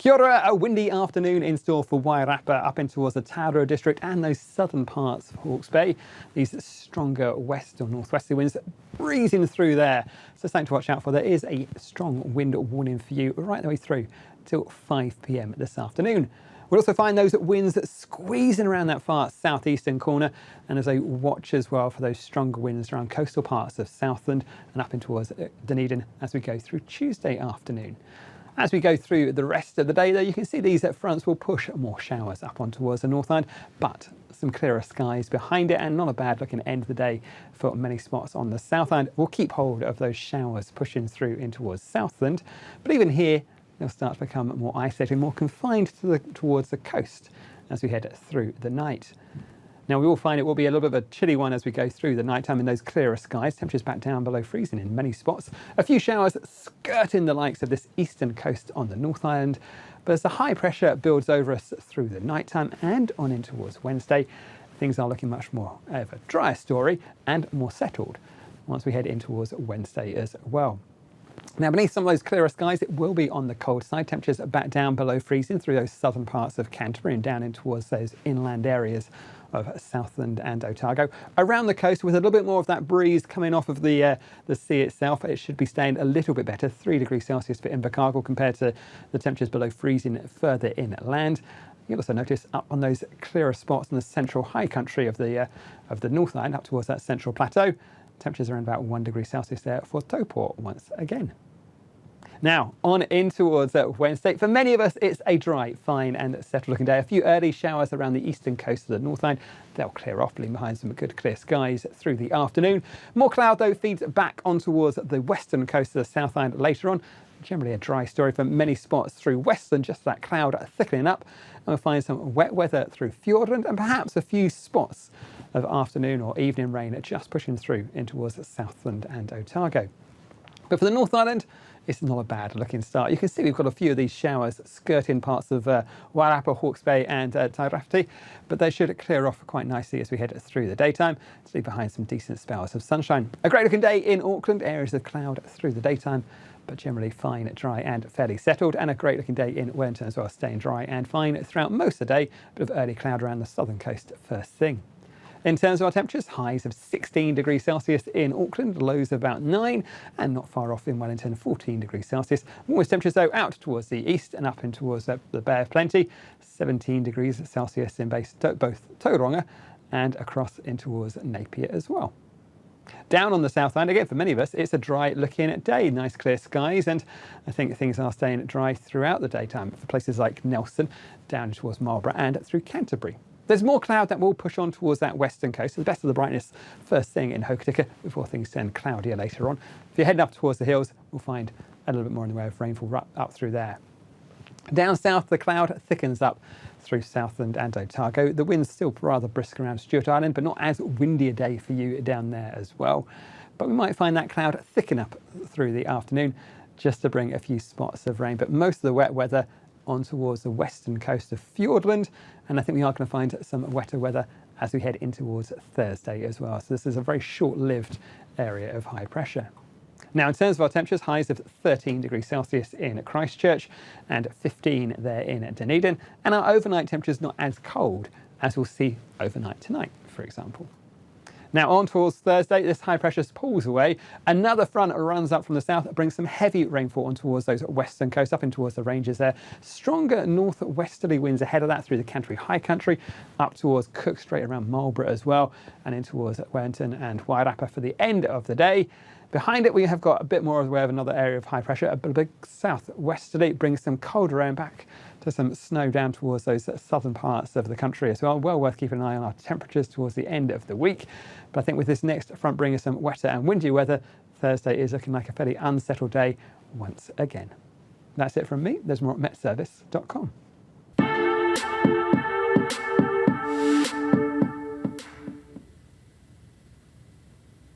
Kia ora, a windy afternoon in store for Wairarapa up in towards the Tauranga district and those southern parts of Hawke's Bay. These stronger west or northwesterly winds breezing through there. So something to watch out for. There is a strong wind warning for you right the way through till 5 p.m. this afternoon. We'll also find those winds squeezing around that far southeastern corner, and there's a watch as well for those stronger winds around coastal parts of Southland and up in towards Dunedin as we go through Tuesday afternoon. As we go through the rest of the day, though, you can see these fronts will push more showers up on towards the Northland, but some clearer skies behind it and not a bad looking end of the day for many spots on the Southland. We'll keep hold of those showers pushing through in towards Southland, but even here they'll start to become more isolated, more confined towards the coast as we head through the night. Now we will find it will be a little bit of a chilly one as we go through the night time in those clearer skies. Temperatures back down below freezing in many spots. A few showers skirting the likes of this eastern coast on the North Island. But as the high pressure builds over us through the night time and on in towards Wednesday, things are looking much more of a drier story and more settled once we head in towards Wednesday as well. Now, beneath some of those clearer skies, it will be on the cold side. Temperatures are back down below freezing through those southern parts of Canterbury and down in towards those inland areas of Southland and Otago. Around the coast, with a little bit more of that breeze coming off of the sea itself, it should be staying a little bit better. 3 degrees Celsius for Invercargill compared to the temperatures below freezing further inland. You'll also notice up on those clearer spots in the central high country of the North Island, up towards that central plateau. Temperatures around about 1 degree Celsius there for Taupō once again. Now, on in towards Wednesday. For many of us, it's a dry, fine and settled looking day. A few early showers around the eastern coast of the North Island. They'll clear off, leaving behind some good clear skies through the afternoon. More cloud, though, feeds back on towards the western coast of the South Island later on. Generally a dry story for many spots through Westland, just that cloud thickening up. And we'll find some wet weather through Fiordland and perhaps a few spots of afternoon or evening rain just pushing through in towards Southland and Otago. But for the North Island, it's not a bad looking start. You can see we've got a few of these showers skirting parts of Wairarapa, Hawke's Bay and Tairāwhiti, but they should clear off quite nicely as we head through the daytime to leave behind some decent spells of sunshine. A great looking day in Auckland, areas of cloud through the daytime, but generally fine, dry and fairly settled, and a great looking day in Wellington as well, staying dry and fine throughout most of the day, a bit of early cloud around the southern coast first thing. In terms of our temperatures, highs of 16 degrees Celsius in Auckland, lows of about 9, and not far off in Wellington, 14 degrees Celsius. Warmest temperatures, though, out towards the east and up in towards the Bay of Plenty, 17 degrees Celsius in both Tauranga and across in towards Napier as well. Down on the South Island, again, for many of us, it's a dry looking day, nice clear skies, and I think things are staying dry throughout the daytime for places like Nelson, down towards Marlborough and through Canterbury. There's more cloud that will push on towards that western coast. The best of the brightness first thing in Hokitika before things turn cloudier later on. If you're heading up towards the hills, we'll find a little bit more in the way of rainfall up through there. Down south, the cloud thickens up through Southland and Otago. The wind's still rather brisk around Stewart Island, but not as windy a day for you down there as well. But we might find that cloud thicken up through the afternoon just to bring a few spots of rain. But most of the wet weather on towards the western coast of Fiordland, and I think we are going to find some wetter weather as we head in towards Thursday as well. So this is a very short-lived area of high pressure. Now, in terms of our temperatures, highs of 13 degrees Celsius in Christchurch and 15 there in Dunedin, and our overnight temperatures not as cold as we'll see overnight tonight, for example. Now on towards Thursday, this high pressure pulls away. Another front runs up from the south, brings some heavy rainfall on towards those western coasts, up in towards the ranges there. Stronger northwesterly winds ahead of that through the Canterbury High Country, up towards Cook Strait around Marlborough as well, and in towards Wellington and Wairarapa for the end of the day. Behind it, we have got a bit more of the way of another area of high pressure, a big southwesterly, brings some colder air back to some snow down towards those southern parts of the country as well. Well worth keeping an eye on our temperatures towards the end of the week. But I think with this next front bringing some wetter and windy weather, Thursday is looking like a fairly unsettled day once again. That's it from me. There's more at metservice.com.